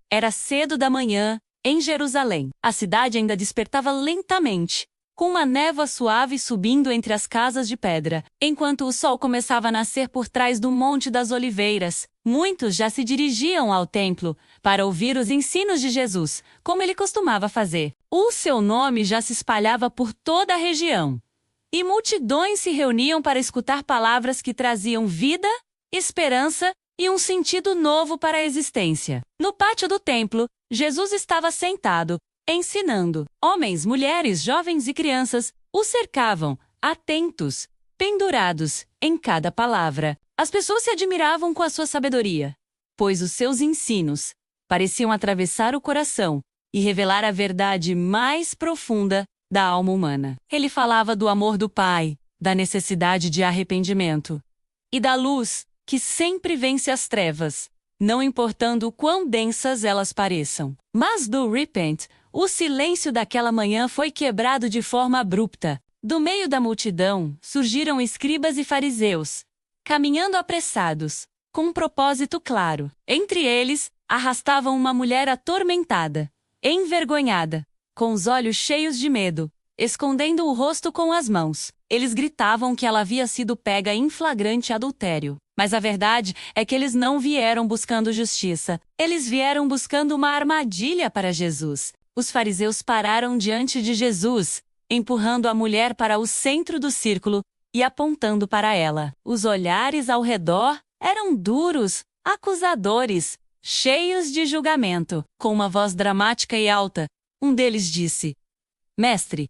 Era cedo da manhã, em Jerusalém. A cidade ainda despertava lentamente, com uma névoa suave subindo entre as casas de pedra. Enquanto o sol começava a nascer por trás do Monte das Oliveiras, muitos já se dirigiam ao templo para ouvir os ensinos de Jesus, como ele costumava fazer. O seu nome já se espalhava por toda a região, e multidões se reuniam para escutar palavras que traziam vida, esperança e um sentido novo para a existência. No pátio do templo, Jesus estava sentado, ensinando. Homens, mulheres, jovens e crianças o cercavam, atentos, pendurados em cada palavra. As pessoas se admiravam com a sua sabedoria, pois os seus ensinos pareciam atravessar o coração e revelar a verdade mais profunda da alma humana. Ele falava do amor do Pai, da necessidade de arrependimento e da luz que sempre vence as trevas, não importando quão densas elas pareçam. Mas do repente, o silêncio daquela manhã foi quebrado de forma abrupta. Do meio da multidão, surgiram escribas e fariseus, caminhando apressados, com um propósito claro. Entre eles, arrastavam uma mulher atormentada, envergonhada, com os olhos cheios de medo, escondendo o rosto com as mãos. Eles gritavam que ela havia sido pega em flagrante adultério. Mas a verdade é que eles não vieram buscando justiça. Eles vieram buscando uma armadilha para Jesus. Os fariseus pararam diante de Jesus, empurrando a mulher para o centro do círculo e apontando para ela. Os olhares ao redor eram duros, acusadores, cheios de julgamento. Com uma voz dramática e alta, um deles disse: Mestre,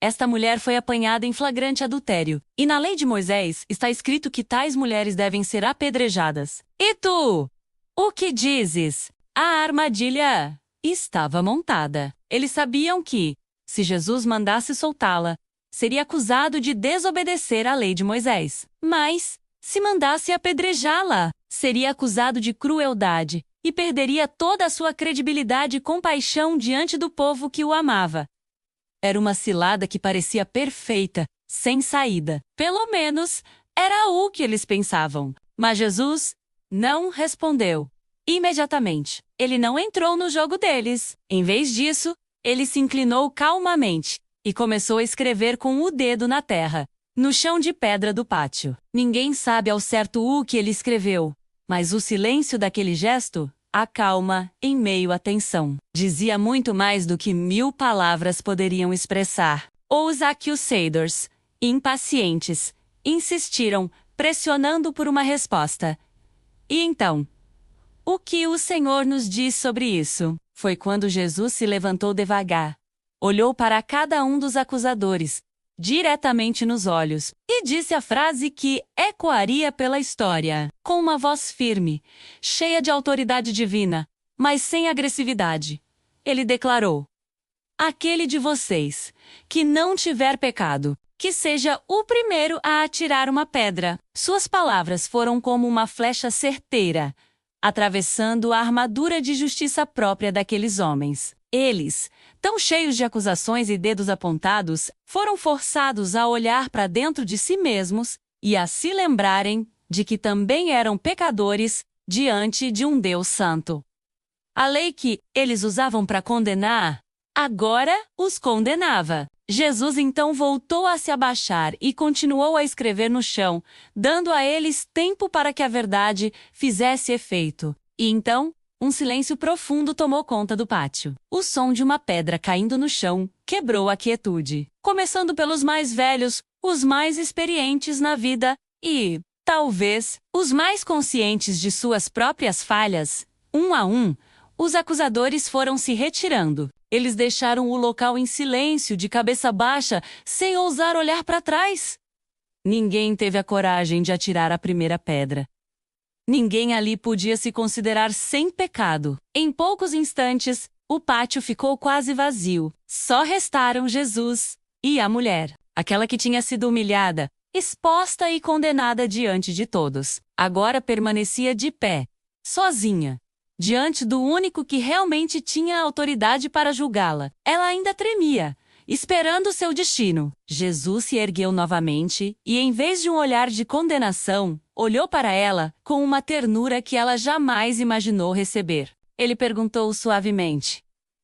esta mulher foi apanhada em flagrante adultério, e na lei de Moisés está escrito que tais mulheres devem ser apedrejadas. E tu? O que dizes? A armadilha estava montada. Eles sabiam que, se Jesus mandasse soltá-la, seria acusado de desobedecer à lei de Moisés. Mas, se mandasse apedrejá-la, seria acusado de crueldade e perderia toda a sua credibilidade e compaixão diante do povo que o amava. Era uma cilada que parecia perfeita, sem saída. Pelo menos, era o que eles pensavam. Mas Jesus não respondeu. Imediatamente, ele não entrou no jogo deles. Em vez disso, ele se inclinou calmamente e começou a escrever com o dedo na terra, no chão de pedra do pátio. Ninguém sabe ao certo o que ele escreveu, mas o silêncio daquele gesto acalma em meio à tensão. Dizia muito mais do que 1000 palavras poderiam expressar. Os acusadores, impacientes, insistiram, pressionando por uma resposta. E então, o que o Senhor nos diz sobre isso? Foi quando Jesus se levantou devagar, olhou para cada um dos acusadores, diretamente nos olhos, e disse a frase que ecoaria pela história, com uma voz firme, cheia de autoridade divina, mas sem agressividade. Ele declarou: Aquele de vocês que não tiver pecado, que seja o primeiro a atirar uma pedra. Suas palavras foram como uma flecha certeira, atravessando a armadura de justiça própria daqueles homens. Eles, tão cheios de acusações e dedos apontados, foram forçados a olhar para dentro de si mesmos e a se lembrarem de que também eram pecadores diante de um Deus santo. A lei que eles usavam para condenar, agora os condenava. Jesus então voltou a se abaixar e continuou a escrever no chão, dando a eles tempo para que a verdade fizesse efeito. E então, um silêncio profundo tomou conta do pátio. O som de uma pedra caindo no chão quebrou a quietude. Começando pelos mais velhos, os mais experientes na vida e, talvez, os mais conscientes de suas próprias falhas, um a um, os acusadores foram se retirando. Eles deixaram o local em silêncio, de cabeça baixa, sem ousar olhar para trás. Ninguém teve a coragem de atirar a primeira pedra. Ninguém ali podia se considerar sem pecado. Em poucos instantes, o pátio ficou quase vazio. Só restaram Jesus e a mulher, aquela que tinha sido humilhada, exposta e condenada diante de todos. Agora permanecia de pé, sozinha, diante do único que realmente tinha autoridade para julgá-la. Ela ainda tremia, esperando seu destino. Jesus se ergueu novamente e, em vez de um olhar de condenação, olhou para ela com uma ternura que ela jamais imaginou receber. ele perguntou suavemente: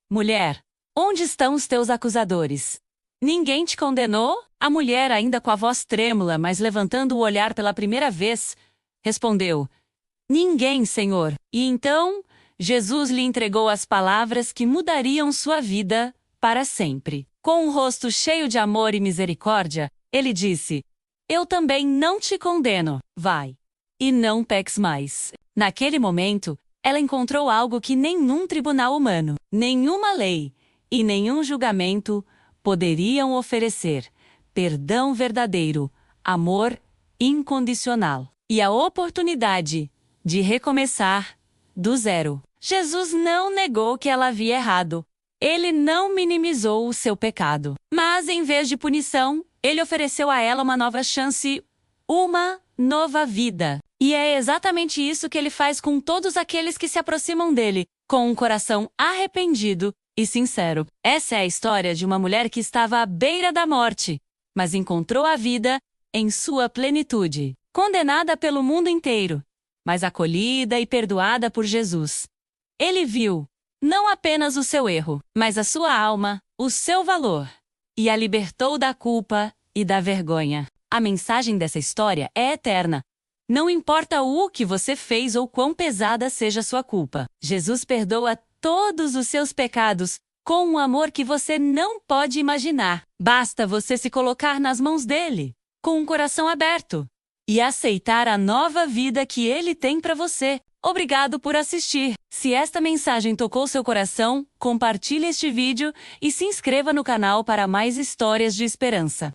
Mulher, onde estão os teus acusadores? Ninguém te condenou? A mulher, ainda com a voz trêmula, mas levantando o olhar pela primeira vez, respondeu: Ninguém, Senhor. E então, Jesus lhe entregou as palavras que mudariam sua vida para sempre. Com um rosto cheio de amor e misericórdia, ele disse: Eu também não te condeno. Vai. E não peques mais. Naquele momento, ela encontrou algo que nenhum tribunal humano, nenhuma lei e nenhum julgamento poderiam oferecer: perdão verdadeiro, amor incondicional e a oportunidade de recomeçar do zero. Jesus não negou que ela havia errado. Ele não minimizou o seu pecado. Mas, em vez de punição, ele ofereceu a ela uma nova chance, uma nova vida. E é exatamente isso que ele faz com todos aqueles que se aproximam dele, com um coração arrependido e sincero. Essa é a história de uma mulher que estava à beira da morte, mas encontrou a vida em sua plenitude. Condenada pelo mundo inteiro, mas acolhida e perdoada por Jesus. Ele viu não apenas o seu erro, mas a sua alma, o seu valor, e a libertou da culpa e da vergonha. A mensagem dessa história é eterna. Não importa o que você fez ou quão pesada seja sua culpa, Jesus perdoa todos os seus pecados com um amor que você não pode imaginar. Basta você se colocar nas mãos dele, com um coração aberto, e aceitar a nova vida que ele tem para você. Obrigado por assistir. Se esta mensagem tocou seu coração, compartilhe este vídeo e se inscreva no canal para mais histórias de esperança.